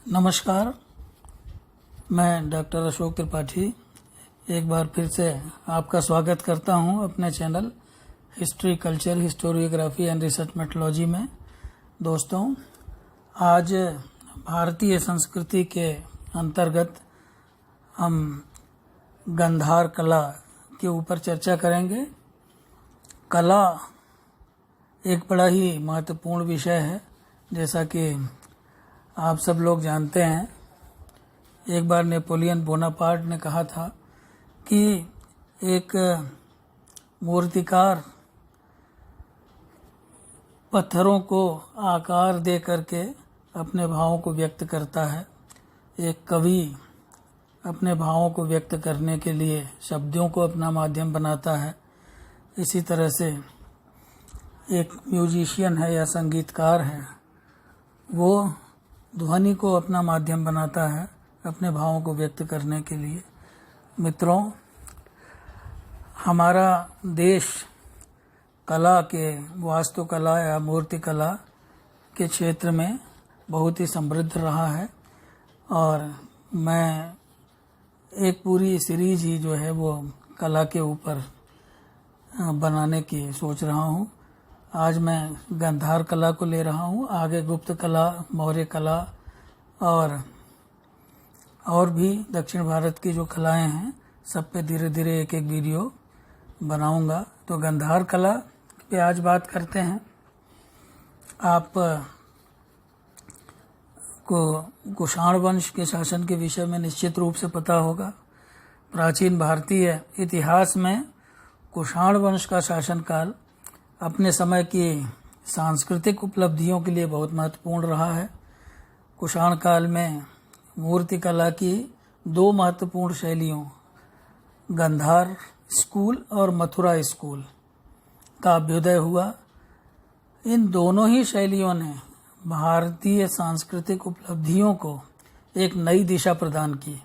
नमस्कार, मैं डॉक्टर अशोक त्रिपाठी एक बार फिर से आपका स्वागत करता हूं अपने channel history, culture, historiography and research methodology में। दोस्तों, आज भारतीय संस्कृति के अंतर्गत हम गांधार कला के ऊपर चर्चा करेंगे। कला एक बड़ा ही महत्वपूर्ण विषय है। जैसा कि आप सब लोग जानते हैं, एक बार नेपोलियन बोनापार्ट ने कहा था कि एक मूर्तिकार पत्थरों को आकार दे करके अपने भावों को व्यक्त करता है, एक कवि अपने भावों को व्यक्त करने के लिए शब्दों को अपना माध्यम बनाता है। इसी तरह से एक म्यूजिशियन है या संगीतकार है, वो ध्वनि को अपना माध्यम बनाता है अपने भावों को व्यक्त करने के लिए। मित्रों, हमारा देश कला के, वास्तुकला या मूर्तिकला के क्षेत्र में बहुत ही समृद्ध रहा है और मैं एक पूरी सीरीज ही जो है वो कला के ऊपर बनाने की सोच रहा हूँ। आज मैं गांधार कला को ले रहा हूँ, आगे गुप्त कला, मौर्य कला और भी दक्षिण भारत की जो कलाएं हैं सब पे धीरे धीरे एक एक वीडियो बनाऊंगा। तो गांधार कला पे आज बात करते हैं। आप को कुषाण वंश के शासन के विषय में निश्चित रूप से पता होगा। प्राचीन भारतीय इतिहास में कुषाण वंश का शासनकाल अपने समय की सांस्कृतिक उपलब्धियों के लिए बहुत महत्वपूर्ण रहा है। कुषाण काल में मूर्तिकला की दो महत्वपूर्ण शैलियों, गांधार स्कूल और मथुरा स्कूल का अभ्युदय हुआ। इन दोनों ही शैलियों ने भारतीय सांस्कृतिक उपलब्धियों को एक नई दिशा प्रदान की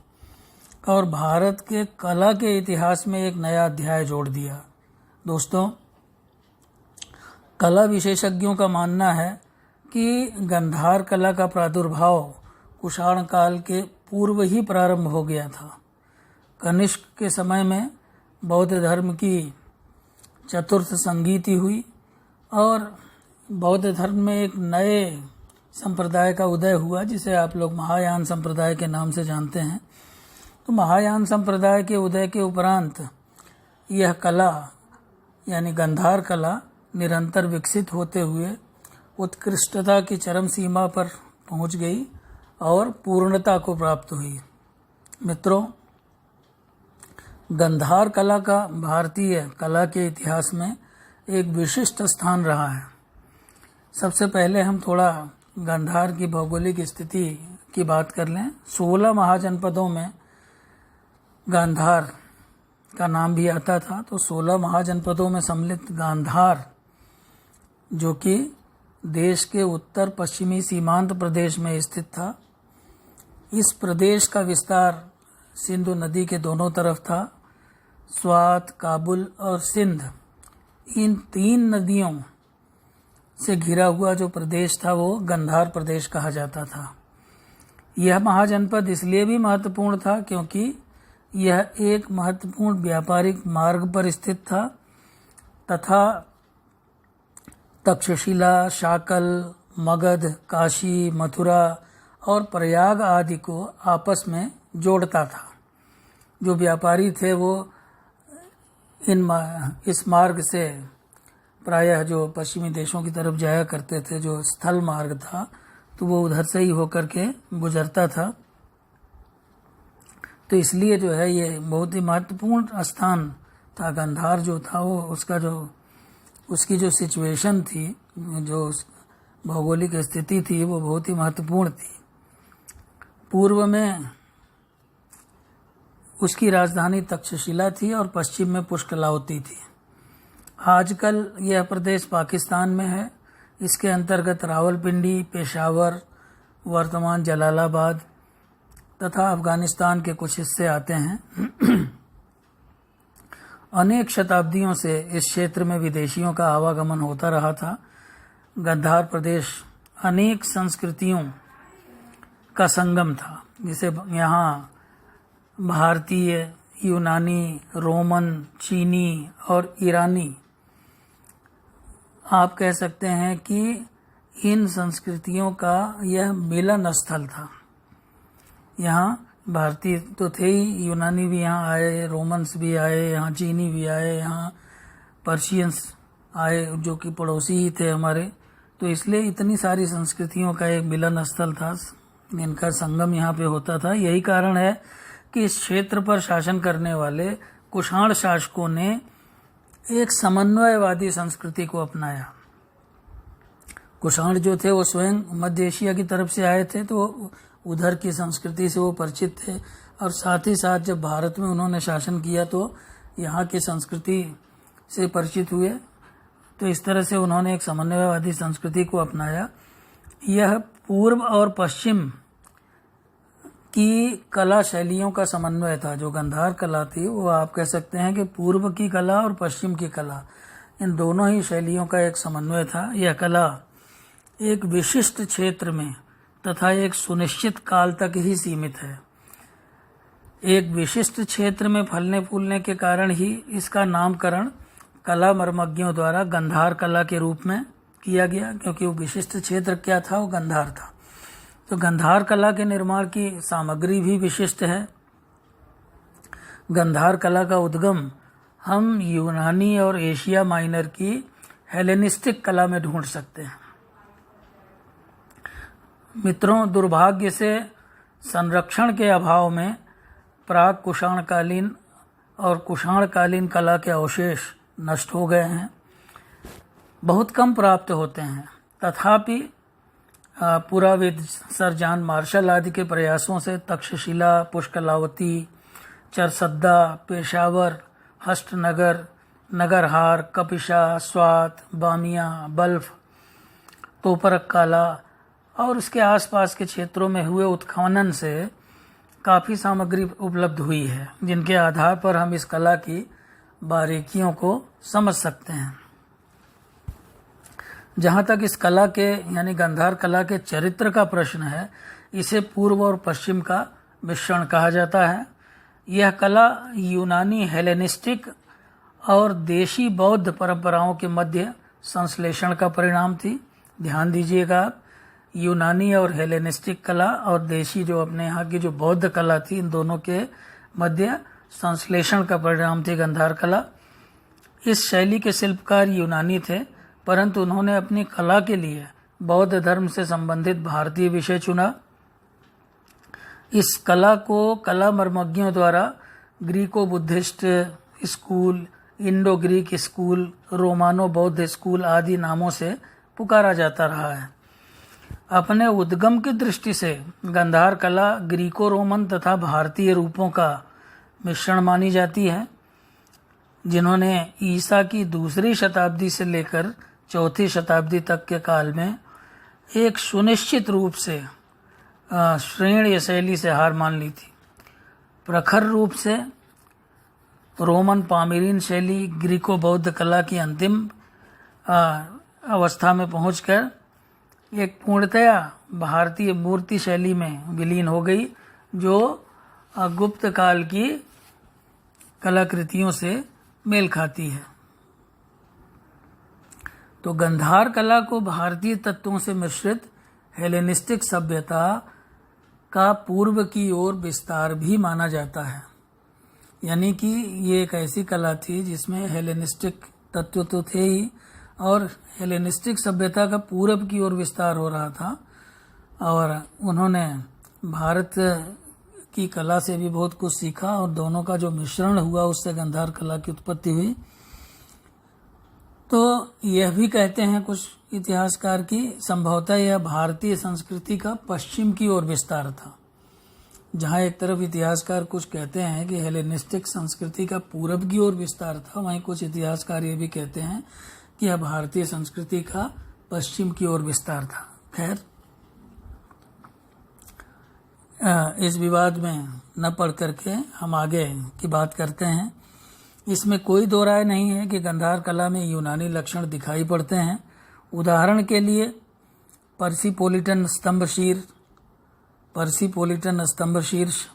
और भारत के कला के इतिहास में एक नया अध्याय जोड़ दिया। दोस्तों, कला विशेषज्ञों का मानना है कि गांधार कला का प्रादुर्भाव कुषाण काल के पूर्व ही प्रारंभ हो गया था। कनिष्क के समय में बौद्ध धर्म की चतुर्थ संगीति हुई और बौद्ध धर्म में एक नए संप्रदाय का उदय हुआ जिसे आप लोग महायान संप्रदाय के नाम से जानते हैं। तो महायान संप्रदाय के उदय के उपरांत यह कला यानी गांधार कला निरंतर विकसित होते हुए उत्कृष्टता की चरम सीमा पर पहुंच गई और पूर्णता को प्राप्त हुई। मित्रों, गांधार कला का भारतीय कला के इतिहास में एक विशिष्ट स्थान रहा है। सबसे पहले हम थोड़ा गांधार की भौगोलिक स्थिति की बात कर लें। 16 महाजनपदों में गांधार का नाम भी आता था। तो 16 महाजनपदों में सम्मिलित गांधार, जो कि देश के उत्तर पश्चिमी सीमांत प्रदेश में स्थित था, इस प्रदेश का विस्तार सिंधु नदी के दोनों तरफ था। स्वात, काबुल और सिंध, इन 3 नदियों से घिरा हुआ जो प्रदेश था वो गांधार प्रदेश कहा जाता था। यह महाजनपद इसलिए भी महत्वपूर्ण था क्योंकि यह एक महत्वपूर्ण व्यापारिक मार्ग पर स्थित था तथा तक्षशिला, शाकल, मगध, काशी, मथुरा और प्रयाग आदि को आपस में जोड़ता था। जो व्यापारी थे वो इस मार्ग से प्रायः जो पश्चिमी देशों की तरफ जाया करते थे, जो स्थल मार्ग था, तो वो उधर से ही होकर के गुजरता था। तो इसलिए जो है ये बहुत ही महत्वपूर्ण स्थान था। गांधार जो था वो उसकी जो सिचुएशन थी, जो भौगोलिक स्थिति थी, वो बहुत ही महत्वपूर्ण थी। पूर्व में उसकी राजधानी तक्षशिला थी और पश्चिम में पुष्कलावती थी। आजकल यह प्रदेश पाकिस्तान में है। इसके अंतर्गत रावलपिंडी, पेशावर, वर्तमान जलालाबाद तथा अफगानिस्तान के कुछ हिस्से आते हैं। अनेक शताब्दियों से इस क्षेत्र में विदेशियों का आवागमन होता रहा था। गांधार प्रदेश अनेक संस्कृतियों का संगम था, जिसे यहाँ भारतीय, यूनानी, रोमन, चीनी और ईरानी, आप कह सकते हैं कि इन संस्कृतियों का यह मिलन स्थल था। यहाँ भारतीय तो थे ही, यूनानी भी यहाँ आए, रोमन्स भी आए, यहाँ चीनी भी आए, यहाँ पर्शियंस आए जो कि पड़ोसी ही थे हमारे। तो इसलिए इतनी सारी संस्कृतियों का एक मिलन स्थल था, इनका संगम यहाँ पे होता था। यही कारण है कि इस क्षेत्र पर शासन करने वाले कुषाण शासकों ने एक समन्वयवादी संस्कृति को अपनाया। कुषाण जो थे वो स्वयं मध्य एशिया की तरफ से आए थे, तो उधर की संस्कृति से वो परिचित थे, और साथ ही साथ जब भारत में उन्होंने शासन किया तो यहाँ की संस्कृति से परिचित हुए। तो इस तरह से उन्होंने एक समन्वयवादी संस्कृति को अपनाया। यह पूर्व और पश्चिम की कला शैलियों का समन्वय था। जो गांधार कला थी वो आप कह सकते हैं कि पूर्व की कला और पश्चिम की कला, इन दोनों ही शैलियों का एक समन्वय था। यह कला एक विशिष्ट क्षेत्र में तथा एक सुनिश्चित काल तक ही सीमित है। एक विशिष्ट क्षेत्र में फलने फूलने के कारण ही इसका नामकरण कला मर्मज्ञों द्वारा गांधार कला के रूप में किया गया, क्योंकि वो विशिष्ट क्षेत्र क्या था, वो गांधार था। तो गांधार कला के निर्माण की सामग्री भी विशिष्ट है। गांधार कला का उद्गम हम यूनानी और एशिया माइनर की हेलेनिस्टिक कला में ढूंढ सकते हैं। मित्रों, दुर्भाग्य से संरक्षण के अभाव में प्राग कुषाणकालीन और कुषाणकालीन कला के अवशेष नष्ट हो गए हैं, बहुत कम प्राप्त होते हैं। तथापि पुराविद सर जॉन मार्शल आदि के प्रयासों से तक्षशिला, पुष्कलावती, चरसद्दा, पेशावर, हष्टनगर, नगरहार, कपिशा, स्वात, बामिया, बल्फ, तोपरक काला और उसके आसपास के क्षेत्रों में हुए उत्खनन से काफ़ी सामग्री उपलब्ध हुई है, जिनके आधार पर हम इस कला की बारीकियों को समझ सकते हैं। जहाँ तक इस कला के यानी गांधार कला के चरित्र का प्रश्न है, इसे पूर्व और पश्चिम का मिश्रण कहा जाता है। यह कला यूनानी, हेलेनिस्टिक और देशी बौद्ध परंपराओं के मध्य संश्लेषण का परिणाम थी। ध्यान दीजिएगा आप, यूनानी और हेलेनिस्टिक कला और देशी जो अपने यहाँ की जो बौद्ध कला थी, इन दोनों के मध्य संश्लेषण का परिणाम थी गांधार कला। इस शैली के शिल्पकार यूनानी थे, परंतु उन्होंने अपनी कला के लिए बौद्ध धर्म से संबंधित भारतीय विषय चुना। इस कला को कला मर्मज्ञों द्वारा Greco Buddhist school, Indo Greek school, Romano बौद्ध स्कूल आदि नामों से पुकारा जाता रहा है। अपने उद्गम की दृष्टि से गांधार कला ग्रीको रोमन तथा भारतीय रूपों का मिश्रण मानी जाती है, जिन्होंने ईसा की दूसरी शताब्दी से लेकर चौथी शताब्दी तक के काल में एक सुनिश्चित रूप से श्रेणीय शैली से हार मान ली थी। प्रखर रूप से रोमन पामिरीन शैली ग्रीको बौद्ध कला की अंतिम अवस्था में पहुंचकर एक पूर्णतया भारतीय मूर्ति शैली में विलीन हो गई, जो गुप्त काल की कलाकृतियों से मेल खाती है। तो गांधार कला को भारतीय तत्वों से मिश्रित हेलेनिस्टिक सभ्यता का पूर्व की ओर विस्तार भी माना जाता है। यानी कि ये एक ऐसी कला थी जिसमें हेलेनिस्टिक तत्व तो थे ही, और हेलेनिस्टिक सभ्यता का पूरब की ओर विस्तार हो रहा था, और उन्होंने भारत की कला से भी बहुत कुछ सीखा, और दोनों का जो मिश्रण हुआ उससे गांधार कला की उत्पत्ति हुई। तो यह भी कहते हैं कुछ इतिहासकार की संभवतः यह भारतीय संस्कृति का पश्चिम की ओर विस्तार था। जहाँ एक तरफ इतिहासकार कुछ कहते हैं कि हेलेनिस्टिक संस्कृति का पूरब की ओर विस्तार था, वहीं कुछ इतिहासकार ये भी कहते हैं कि यह भारतीय संस्कृति का पश्चिम की ओर विस्तार था। खैर, इस विवाद में न पढ़ करके हम आगे की बात करते हैं। इसमें कोई दो राय नहीं है कि गांधार कला में यूनानी लक्षण दिखाई पड़ते हैं। उदाहरण के लिए पर्सिपोलिटन स्तंभशीर, पर्सिपोलिटन स्तंभ शीर्ष,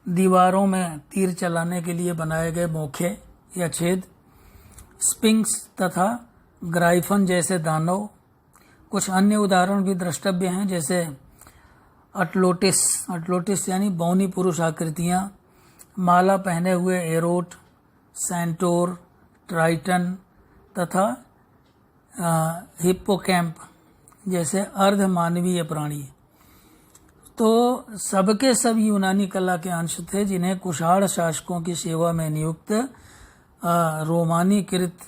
दीवारों में तीर चलाने के लिए बनाए गए मोखे या छेद, स्पिंक्स तथा ग्राइफन जैसे दानव। कुछ अन्य उदाहरण भी द्रष्टव्य हैं, जैसे अटलोटिस यानी बौनी पुरुष आकृतियां, माला पहने हुए एरोट, सेंटोर, ट्राइटन तथा हिप्पोकैम्प जैसे अर्ध मानवीय प्राणी। तो सबके सब यूनानी कला के अंश थे, जिन्हें कुषाण शासकों की सेवा में नियुक्त रोमानीकृत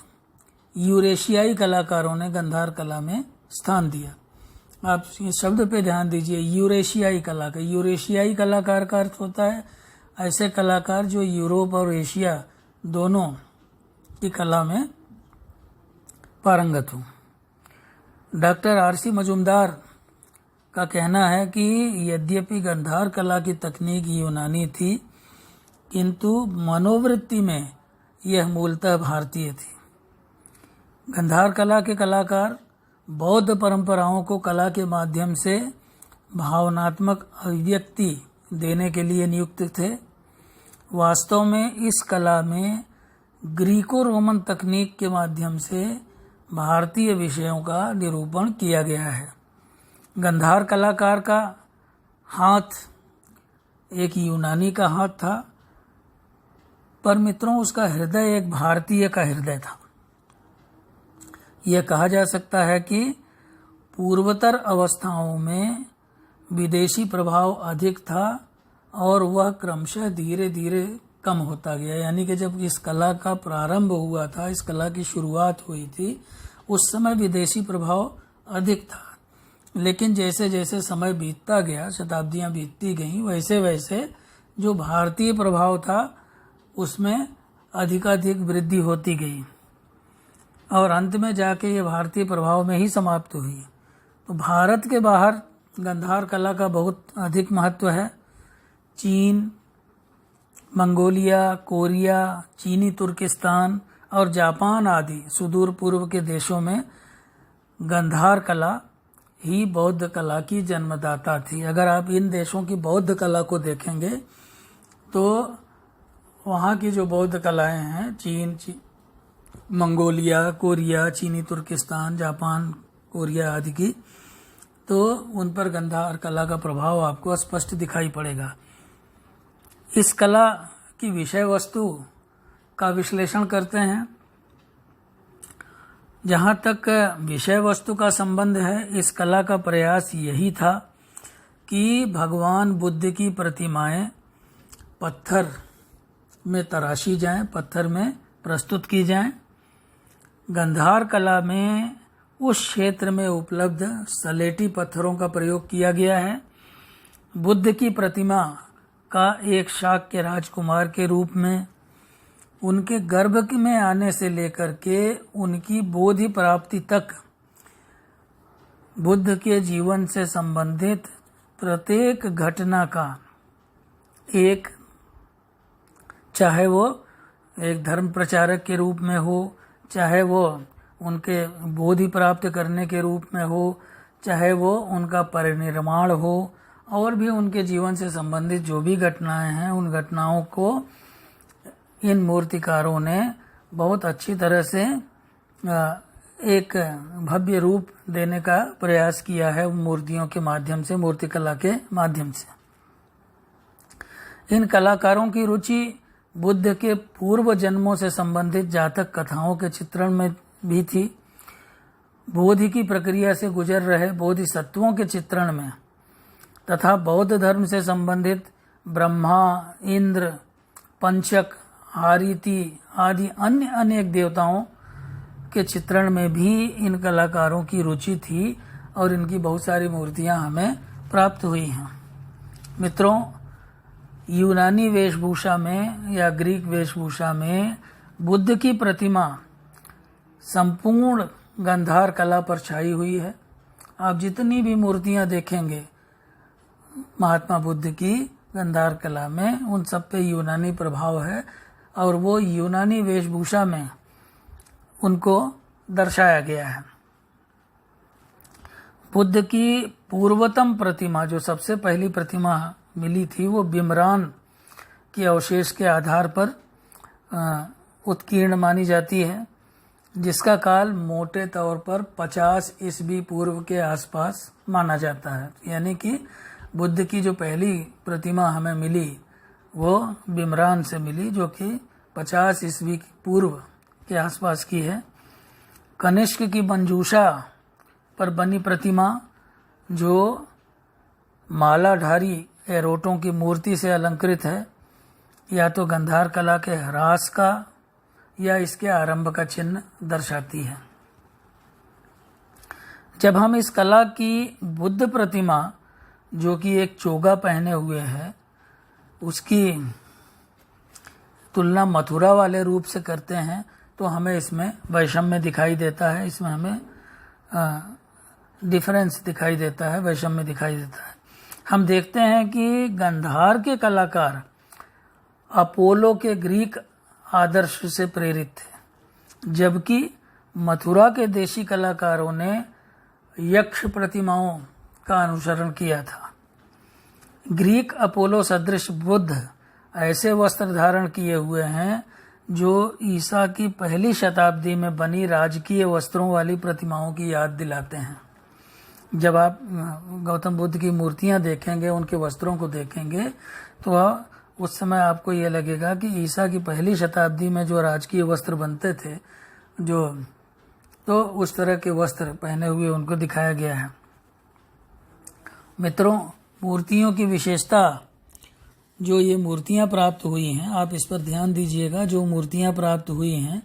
यूरेशियाई कलाकारों ने गंधार कला में स्थान दिया। आप इस शब्द पे ध्यान दीजिए, यूरेशियाई कलाकार। यूरेशियाई कलाकार का अर्थ होता है ऐसे कलाकार जो यूरोप और एशिया दोनों की कला में पारंगत हों। Doctor RC. मजूमदार का कहना है कि यद्यपि गंधार कला की तकनीक यूनानी थी, किंतु मनोवृत्ति में यह मूलतः भारतीय थी। गंधार कला के कलाकार बौद्ध परंपराओं को कला के माध्यम से भावनात्मक अभिव्यक्ति देने के लिए नियुक्त थे। वास्तव में इस कला में ग्रीको रोमन तकनीक के माध्यम से भारतीय विषयों का निरूपण किया गया है। गंधार कलाकार का हाथ एक यूनानी का हाथ था, पर मित्रों उसका हृदय एक भारतीय का हृदय था। यह कहा जा सकता है कि पूर्वोत्तर अवस्थाओं में विदेशी प्रभाव अधिक था और वह क्रमशः धीरे धीरे कम होता गया। यानी कि जब इस कला का प्रारंभ हुआ था, इस कला की शुरुआत हुई थी, उस समय विदेशी प्रभाव अधिक था, लेकिन जैसे जैसे समय बीतता गया, शताब्दियां बीतती गईं, वैसे वैसे जो भारतीय प्रभाव था उसमें अधिकाधिक वृद्धि होती गई और अंत में जाके ये भारतीय प्रभाव में ही समाप्त हुई। तो भारत के बाहर गंधार कला का बहुत अधिक महत्व है। चीन, मंगोलिया, कोरिया, चीनी तुर्किस्तान और जापान आदि सुदूर पूर्व के देशों में गंधार कला ही बौद्ध कला की जन्मदाता थी। अगर आप इन देशों की बौद्ध कला को देखेंगे तो वहाँ की जो बौद्ध कलाएं हैं, चीन, मंगोलिया, कोरिया, चीनी तुर्किस्तान, जापान, कोरिया आदि की, तो उन पर गंधार कला का प्रभाव आपको स्पष्ट दिखाई पड़ेगा। इस कला की विषय वस्तु का विश्लेषण करते हैं। जहाँ तक विषय वस्तु का संबंध है, इस कला का प्रयास यही था कि भगवान बुद्ध की प्रतिमाएं पत्थर में तराशी जाएं, पत्थर में प्रस्तुत की जाएं। गंधार कला में उस क्षेत्र में उपलब्ध सलेटी पत्थरों का प्रयोग किया गया है। बुद्ध की प्रतिमा का एक शाक्य राजकुमार के रूप में, उनके गर्भ में आने से लेकर के उनकी बोधि प्राप्ति तक बुद्ध के जीवन से संबंधित प्रत्येक घटना का एक, चाहे वो एक धर्म प्रचारक के रूप में हो, चाहे वो उनके बोधि प्राप्त करने के रूप में हो, चाहे वो उनका परिनिर्माण हो, और भी उनके जीवन से संबंधित जो भी घटनाएं हैं, उन घटनाओं को इन मूर्तिकारों ने बहुत अच्छी तरह से एक भव्य रूप देने का प्रयास किया है मूर्तियों के माध्यम से, मूर्तिकला के माध्यम से। इन कलाकारों की रुचि बुद्ध के पूर्व जन्मों से संबंधित जातक कथाओं के चित्रण में भी थी। बोधि की प्रक्रिया से गुजर रहे बोधिसत्वों के चित्रण में तथा बौद्ध धर्म से संबंधित ब्रह्मा, इंद्र, पंचक, हारीति आदि अन्य अनेक देवताओं के चित्रण में भी इन कलाकारों की रुचि थी और इनकी बहुत सारी मूर्तियां हमें प्राप्त हुई हैं। मित्रों, यूनानी वेशभूषा में या ग्रीक वेशभूषा में बुद्ध की प्रतिमा संपूर्ण गंधार कला पर छाई हुई है। आप जितनी भी मूर्तियां देखेंगे महात्मा बुद्ध की गंधार कला में, उन सब पे यूनानी प्रभाव है और वो यूनानी वेशभूषा में उनको दर्शाया गया है। बुद्ध की पूर्वतम प्रतिमा, जो सबसे पहली प्रतिमा मिली थी, वो बिमरान के अवशेष के आधार पर उत्कीर्ण मानी जाती है, जिसका काल मोटे तौर पर 50 ईस्वी पूर्व के आसपास माना जाता है। यानी कि बुद्ध की जो पहली प्रतिमा हमें मिली वो बिमरान से मिली, जो कि 50 ईस्वी पूर्व के आसपास की है। कनिष्क की मंजूषा पर बनी प्रतिमा, जो मालाधारी एरोटों की मूर्ति से अलंकृत है, या तो गंधार कला के ह्रास का या इसके आरंभ का चिन्ह दर्शाती है। जब हम इस कला की बुद्ध प्रतिमा, जो कि एक चोगा पहने हुए है, उसकी तुलना मथुरा वाले रूप से करते हैं तो हमें इसमें वैषम्य दिखाई देता है, इसमें हमें डिफरेंस दिखाई देता है, वैषम्य दिखाई देता है। हम देखते हैं कि गंधार के कलाकार अपोलो के ग्रीक आदर्श से प्रेरित थे, जबकि मथुरा के देशी कलाकारों ने यक्ष प्रतिमाओं का अनुसरण किया था। ग्रीक अपोलो सदृश बुद्ध ऐसे वस्त्र धारण किए हुए हैं जो ईसा की पहली शताब्दी में बनी राजकीय वस्त्रों वाली प्रतिमाओं की याद दिलाते हैं। जब आप गौतम बुद्ध की मूर्तियां देखेंगे, उनके वस्त्रों को देखेंगे, तो उस समय आपको ये लगेगा कि ईसा की पहली शताब्दी में जो राजकीय वस्त्र बनते थे, तो उस तरह के वस्त्र पहने हुए उनको दिखाया गया है। मित्रों, मूर्तियों की विशेषता, जो ये मूर्तियां प्राप्त हुई हैं, आप इस पर ध्यान दीजिएगा। जो मूर्तियां प्राप्त हुई हैं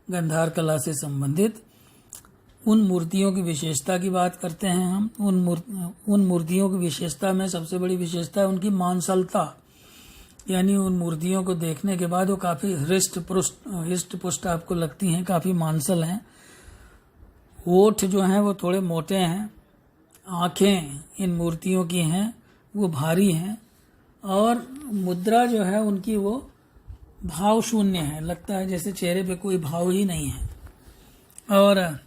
गंधार कला से संबंधित, उन मूर्तियों की विशेषता की बात करते हैं हम। उन मूर्तियों की विशेषता में सबसे बड़ी विशेषता है उनकी मांसलता, यानी उन मूर्तियों को देखने के बाद वो काफी हृष्ट पुष्ट आपको लगती हैं, काफी मांसल हैं। होठ जो हैं वो थोड़े मोटे हैं, आंखें इन मूर्तियों की हैं वो भारी हैं, और मुद्रा जो है उनकी वो भाव शून्य है, लगता है जैसे चेहरे पे कोई भाव ही नहीं है। और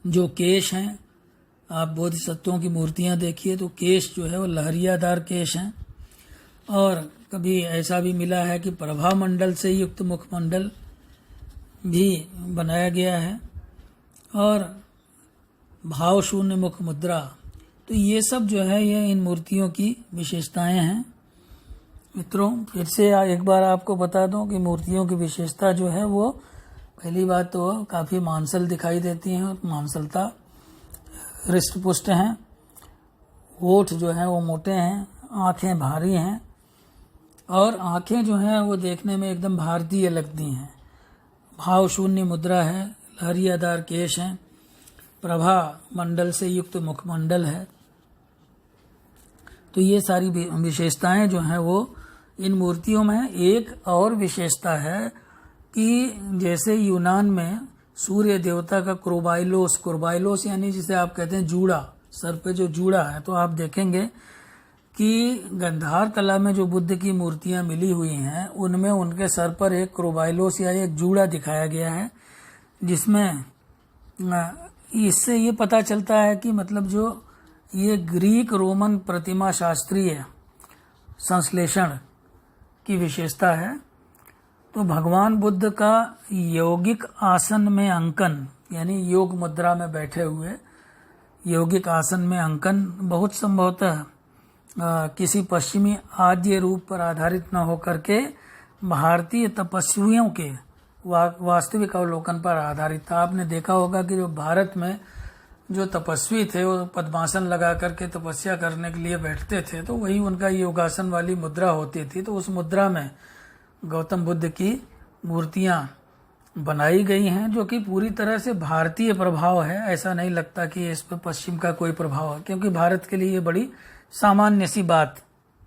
जो केश हैं, आप बोधिसत्वों की मूर्तियां देखिए तो केश जो है वो लहरियादार केश हैं, और कभी ऐसा भी मिला है कि प्रभा मंडल से युक्त मुखमंडल भी बनाया गया है, और भाव शून्य मुख मुद्रा। तो ये सब जो है ये इन मूर्तियों की विशेषताएं हैं। मित्रों, फिर से एक बार आपको बता दूं कि मूर्तियों की विशेषता जो है वो, पहली बात तो काफ़ी मांसल दिखाई देती हैं, और मांसलता, हृष्ट पुष्ट हैं, होठ जो है वो मोटे हैं, आंखें भारी हैं, और आंखें जो हैं वो देखने में एकदम भारतीय लगती हैं। भाव शून्य मुद्रा है, लहरियादार केश हैं, प्रभा मंडल से युक्त मुखमंडल है। तो ये सारी विशेषताएं जो हैं वो इन मूर्तियों में। एक और विशेषता है कि जैसे यूनान में सूर्य देवता का क्रोबाइलोस यानी जिसे आप कहते हैं जूड़ा, सर पे जो जूड़ा है, तो आप देखेंगे कि गंधार कला में जो बुद्ध की मूर्तियां मिली हुई हैं उनमें उनके सर पर एक क्रोबाइलोस या एक जूड़ा दिखाया गया है, जिसमें इससे ये पता चलता है कि मतलब जो ये ग्रीक रोमन प्रतिमा शास्त्रीय संश्लेषण की विशेषता है। तो भगवान बुद्ध का यौगिक आसन में अंकन, यानी योग मुद्रा में बैठे हुए यौगिक आसन में अंकन बहुत संभवतः किसी पश्चिमी आद्य रूप पर आधारित न होकर के भारतीय तपस्वियों के वास्तविक अवलोकन पर आधारित था। आपने देखा होगा कि जो भारत में जो तपस्वी थे वो पद्मासन लगा करके तपस्या करने के लिए बैठते थे, तो वही उनका योगासन वाली मुद्रा होती थी। तो उस मुद्रा में गौतम बुद्ध की मूर्तियां बनाई गई हैं, जो कि पूरी तरह से भारतीय प्रभाव है। ऐसा नहीं लगता कि इस पर पश्चिम का कोई प्रभाव है, क्योंकि भारत के लिए ये बड़ी सामान्य सी बात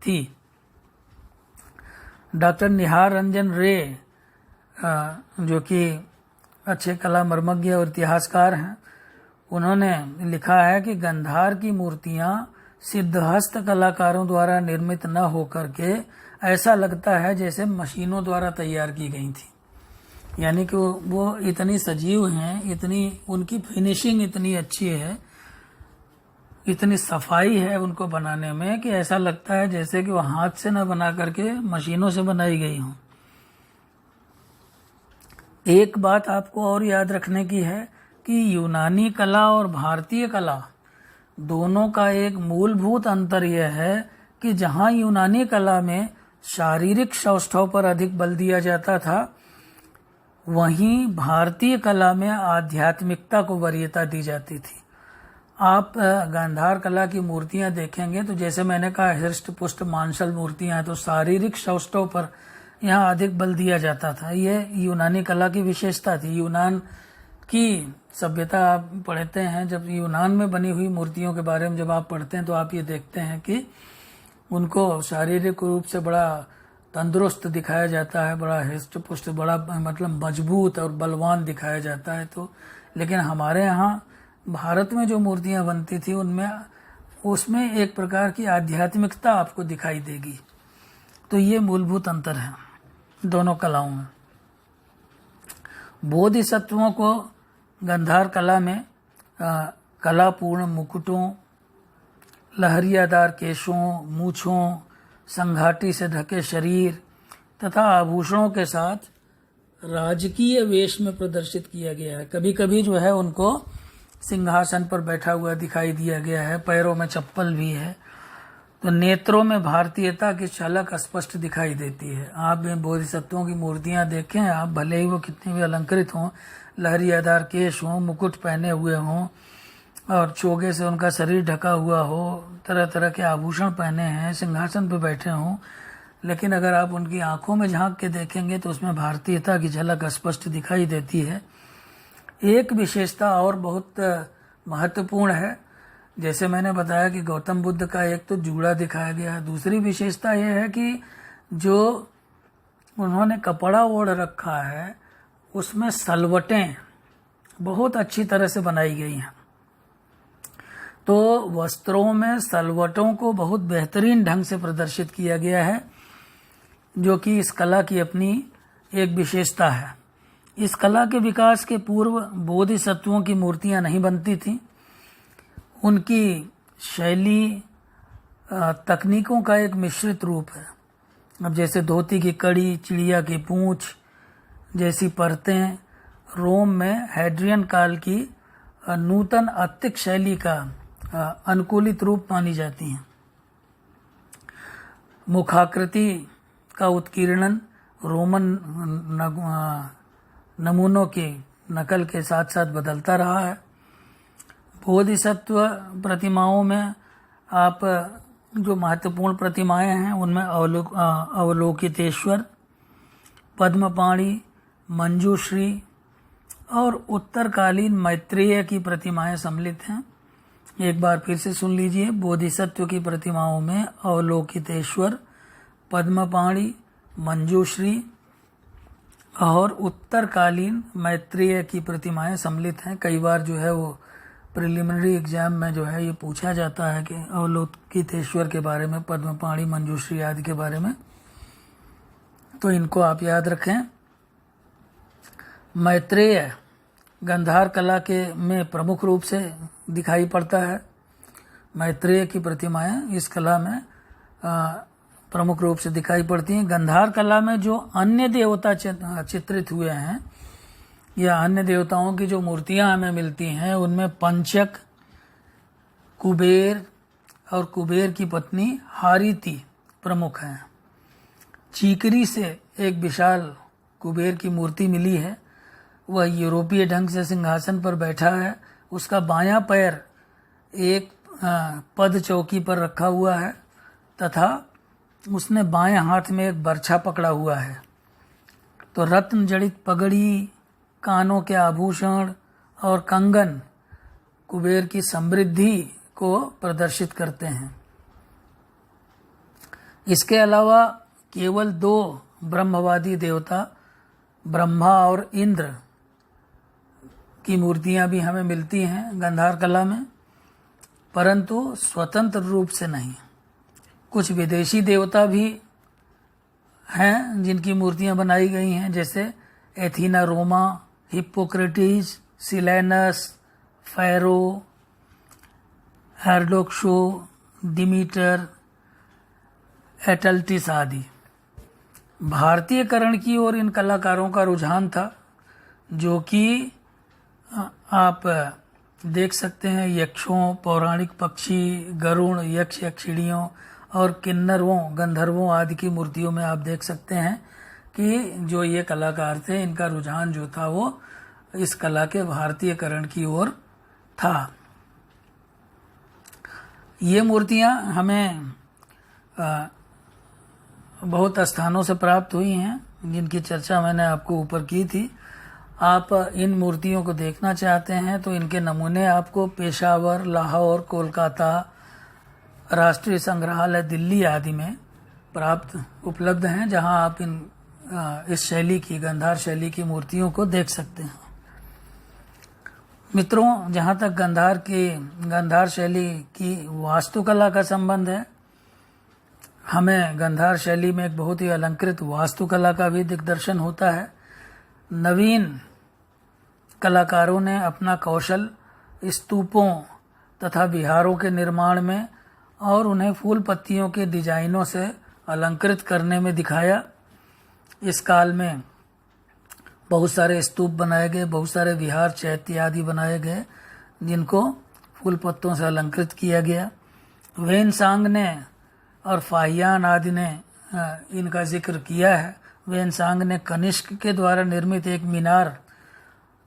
थी। डॉक्टर निहार रंजन रे, जो कि अच्छे कला मर्मज्ञ और इतिहासकार हैं, उन्होंने लिखा है कि गंधार की मूर्तियां सिद्धहस्त कलाकारों द्वारा निर्मित न होकर के ऐसा लगता है जैसे मशीनों द्वारा तैयार की गई थी। यानी कि वो इतनी सजीव हैं, इतनी उनकी फिनिशिंग इतनी अच्छी है, इतनी सफाई है उनको बनाने में कि ऐसा लगता है जैसे कि वो हाथ से न बना करके मशीनों से बनाई गई हों। एक बात आपको और याद रखने की है कि यूनानी कला और भारतीय कला दोनों का एक मूलभूत अंतर यह है कि जहाँ यूनानी कला में शारीरिक सौष्ठव पर अधिक बल दिया जाता था, वहीं भारतीय कला में आध्यात्मिकता को वरीयता दी जाती थी। आप गांधार कला की मूर्तियां देखेंगे तो जैसे मैंने कहा हृष्ट पुष्ट मांसल मूर्तियां हैं, तो शारीरिक सौष्ठव पर यहाँ अधिक बल दिया जाता था। ये यूनानी कला की विशेषता थी। यूनान की सभ्यता आप पढ़ते हैं, जब यूनान में बनी हुई मूर्तियों के बारे में जब आप पढ़ते हैं तो आप ये देखते हैं कि उनको शारीरिक रूप से बड़ा तंदुरुस्त दिखाया जाता है, बड़ा हृष्ट पुष्ट, बड़ा मतलब मजबूत और बलवान दिखाया जाता है। तो लेकिन हमारे यहाँ भारत में जो मूर्तियां बनती थी उसमें एक प्रकार की आध्यात्मिकता आपको दिखाई देगी। तो ये मूलभूत अंतर है दोनों कलाओं में। बोधिसत्वों को गांधार कला में कलापूर्ण मुकुटों, लहरियादार केशों, मूछों, संघाटी से ढके शरीर तथा आभूषणों के साथ राजकीय वेश में प्रदर्शित किया गया है। कभी कभी जो है उनको सिंहासन पर बैठा हुआ दिखाई दिया गया है, पैरों में चप्पल भी है। तो नेत्रों में भारतीयता की झलक स्पष्ट दिखाई देती है। आप बोधिसत्वों की मूर्तियां देखें, आप भले ही वो कितने भी अलंकृत हों, लहरियादार केश हों, मुकुट पहने हुए हों और चोगे से उनका शरीर ढका हुआ हो, तरह तरह के आभूषण पहने हैं, सिंहासन पर बैठे हों, लेकिन अगर आप उनकी आंखों में झांक के देखेंगे तो उसमें भारतीयता की झलक स्पष्ट दिखाई देती है। एक विशेषता और बहुत महत्वपूर्ण है, जैसे मैंने बताया कि गौतम बुद्ध का एक तो जूड़ा दिखाया गया है। दूसरी विशेषता यह है कि जो उन्होंने कपड़ा ओढ़ रखा है उसमें सलवटें बहुत अच्छी तरह से बनाई गई हैं। तो वस्त्रों में सलवटों को बहुत बेहतरीन ढंग से प्रदर्शित किया गया है, जो कि इस कला की अपनी एक विशेषता है। इस कला के विकास के पूर्व बोधिसत्वों की मूर्तियां नहीं बनती थीं। उनकी शैली तकनीकों का एक मिश्रित रूप है। अब जैसे धोती की कड़ी, चिड़िया की पूंछ जैसी परतें रोम में हैड्रियन काल की नूतन अत्तिक शैली का अनुकूलित रूप मानी जाती हैं। मुखाकृति का उत्कीर्णन रोमन नमूनों की नकल के साथ साथ बदलता रहा है। बोधिसत्व प्रतिमाओं में आप जो महत्वपूर्ण प्रतिमाएं हैं उनमें अवलोकितेश्वर, पद्मपाणि, मंजूश्री और उत्तरकालीन मैत्रेय की प्रतिमाएं सम्मिलित हैं। एक बार फिर से सुन लीजिए, बोधिसत्व की प्रतिमाओं में अवलोकितेश्वर, पद्मपाणि, मंजूश्री और उत्तरकालीन मैत्रेय की प्रतिमाएं सम्मिलित हैं। कई बार जो है वो प्रिलिमिनरी एग्जाम में जो है ये पूछा जाता है कि अवलोकितेश्वर के बारे में, पद्मपाणि, मंजूश्री आदि के बारे में, तो इनको आप याद रखें। मैत्रेय गांधार कला के में प्रमुख रूप से दिखाई पड़ता है। मैत्रेय की प्रतिमाएं इस कला में प्रमुख रूप से दिखाई पड़ती हैं। गांधार कला में जो अन्य देवता चित्रित हुए हैं या अन्य देवताओं की जो मूर्तियां हमें मिलती हैं उनमें पंचक, कुबेर और कुबेर की पत्नी हारीति प्रमुख हैं। चीकरी से एक विशाल कुबेर की मूर्ति मिली है। वह यूरोपीय ढंग से सिंहासन पर बैठा है। उसका बायां पैर एक पद चौकी पर रखा हुआ है तथा उसने बाएं हाथ में एक बर्छा पकड़ा हुआ है। तो रत्न जड़ित पगड़ी, कानों के आभूषण और कंगन कुबेर की समृद्धि को प्रदर्शित करते हैं। इसके अलावा केवल 2 ब्रह्मवादी देवता ब्रह्मा और इंद्र की मूर्तियां भी हमें मिलती हैं गांधार कला में, परंतु स्वतंत्र रूप से नहीं। कुछ विदेशी देवता भी हैं जिनकी मूर्तियां बनाई गई हैं, जैसे एथीना रोमा, हिप्पोक्रेटिस, सिलेनस, फैरो, हेरडोक्शो, डिमीटर, एटल्टिस आदि। भारतीयकरण की ओर इन कलाकारों का रुझान था, जो कि आप देख सकते हैं यक्षों, पौराणिक पक्षी, गरुड़, यक्ष, यक्षिणियों और किन्नरों, गंधर्वों आदि की मूर्तियों में आप देख सकते हैं कि जो ये कलाकार थे, इनका रुझान जो था वो इस कला के भारतीयकरण की ओर था। ये मूर्तियां हमें बहुत स्थानों से प्राप्त हुई हैं, जिनकी चर्चा मैंने आपको ऊपर की थी। आप इन मूर्तियों को देखना चाहते हैं तो इनके नमूने आपको पेशावर, लाहौर, कोलकाता, राष्ट्रीय संग्रहालय दिल्ली आदि में प्राप्त उपलब्ध हैं, जहां आप इस शैली की, गंधार शैली की मूर्तियों को देख सकते हैं। मित्रों, जहां तक गंधार शैली की वास्तुकला का संबंध है, हमें गंधार शैली में एक बहुत ही अलंकृत वास्तुकला का भी दिग्दर्शन होता है। नवीन कलाकारों ने अपना कौशल स्तूपों तथा विहारों के निर्माण में और उन्हें फूल पत्तियों के डिजाइनों से अलंकृत करने में दिखाया। इस काल में बहुत सारे स्तूप बनाए गए, बहुत सारे विहार, चैत्य आदि बनाए गए, जिनको फूल पत्तों से अलंकृत किया गया। वेनसांग ने और फाहियान आदि ने इनका जिक्र किया है। वेनसांग ने कनिष्क के द्वारा निर्मित एक मीनार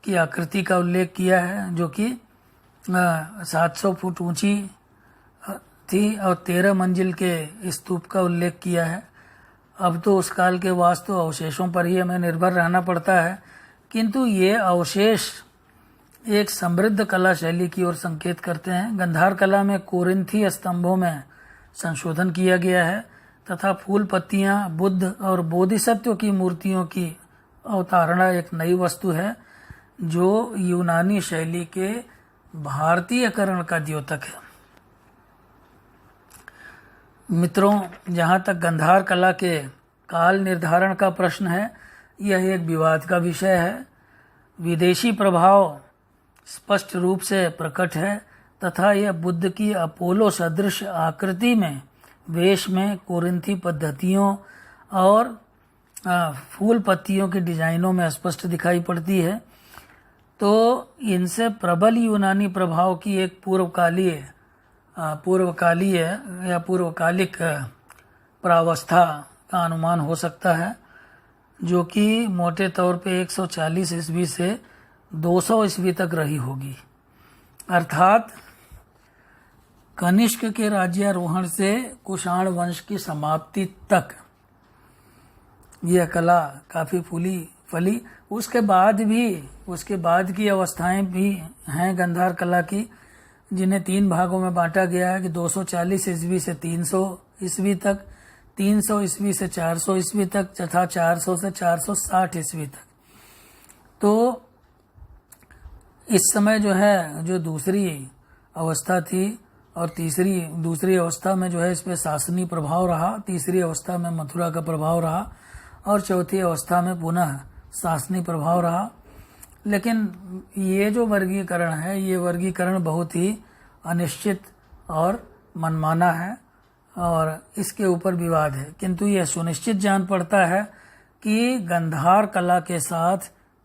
की आकृति का उल्लेख किया है, जो कि 700 फुट ऊंची थी और 13 मंजिल के स्तूप का उल्लेख किया है। अब तो उस काल के वास्तु अवशेषों पर ही हमें निर्भर रहना पड़ता है, किंतु ये अवशेष एक समृद्ध कला शैली की ओर संकेत करते हैं। गंधार कला में कोरिन्थी स्तंभों में संशोधन किया गया है तथा फूल पत्तियां, बुद्ध और बोधिसत्व की मूर्तियों की अवतारणा एक नई वस्तु है, जो यूनानी शैली के भारतीयकरण का द्योतक है। मित्रों, जहां तक गंधार कला के काल निर्धारण का प्रश्न है, यह एक विवाद का विषय है। विदेशी प्रभाव स्पष्ट रूप से प्रकट है तथा यह बुद्ध की अपोलो सदृश आकृति में, वेश में, कोरिन्थी पद्धतियों और फूल पत्तियों के डिजाइनों में स्पष्ट दिखाई पड़ती है। तो इनसे प्रबल यूनानी प्रभाव की एक पूर्वकालीय या पूर्वकालिक प्रावस्था का अनुमान हो सकता है, जो कि मोटे तौर पे 140 ईस्वी से 200 ईस्वी तक रही होगी। अर्थात कनिष्क के राज्यारोहण से कुषाण वंश की समाप्ति तक यह कला काफी फली। उसके बाद की अवस्थाएं भी हैं गंधार कला की, जिन्हें 3 भागों में बांटा गया है कि 240 ईस्वी से 300 ईस्वी तक, 300 ईस्वी से 400 ईस्वी तक तथा 400 से 460 ईस्वी तक। तो इस समय जो दूसरी अवस्था थी और दूसरी अवस्था में इस पे शासनी प्रभाव रहा, तीसरी अवस्था में मथुरा का प्रभाव रहा और चौथी अवस्था में पुनः शासनी प्रभाव रहा। लेकिन ये जो वर्गीकरण है, ये वर्गीकरण बहुत ही अनिश्चित और मनमाना है और इसके ऊपर विवाद है, किंतु यह सुनिश्चित जान पड़ता है कि गंधार कला के साथ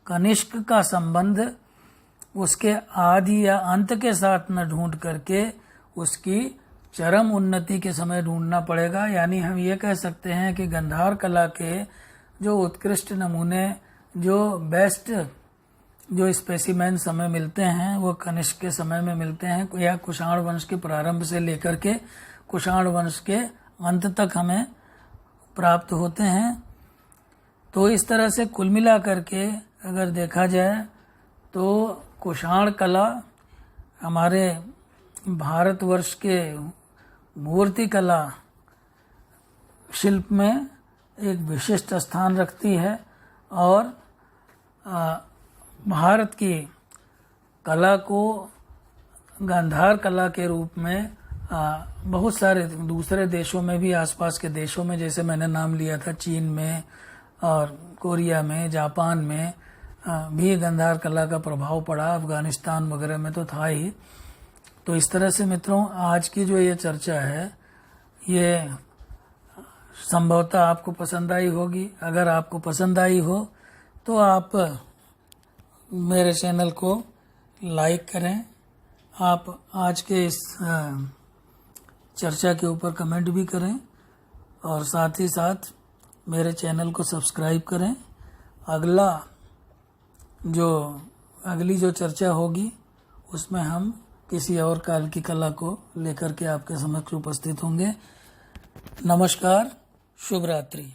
कनिष्क का संबंध उसके आदि या अंत के साथ न ढूंढ करके उसकी चरम उन्नति के समय ढूंढना पड़ेगा। यानी हम ये कह सकते हैं कि गंधार कला के जो उत्कृष्ट नमूने, जो बेस्ट जो स्पेसिमेन समय मिलते हैं, वो कनिष्क के समय में मिलते हैं या कुषाण वंश के प्रारंभ से लेकर के कुषाण वंश के अंत तक हमें प्राप्त होते हैं। तो इस तरह से कुल मिला करके अगर देखा जाए तो कुषाण कला हमारे भारतवर्ष के मूर्ति कला शिल्प में एक विशिष्ट स्थान रखती है और भारत की कला को गांधार कला के रूप में बहुत सारे दूसरे देशों में भी, आसपास के देशों में, जैसे मैंने नाम लिया था चीन में और कोरिया में, जापान में भी गांधार कला का प्रभाव पड़ा, अफगानिस्तान वगैरह में तो था ही। तो इस तरह से मित्रों आज की जो ये चर्चा है ये संभवतः आपको पसंद आई होगी। अगर आपको पसंद आई हो तो आप मेरे चैनल को लाइक करें। आप आज के इस चर्चा के ऊपर कमेंट भी करें और साथ ही साथ मेरे चैनल को सब्सक्राइब करें। अगली जो चर्चा होगी उसमें हम किसी और काल की कला को लेकर के आपके समक्ष उपस्थित होंगे। नमस्कार, शुभ रात्रि।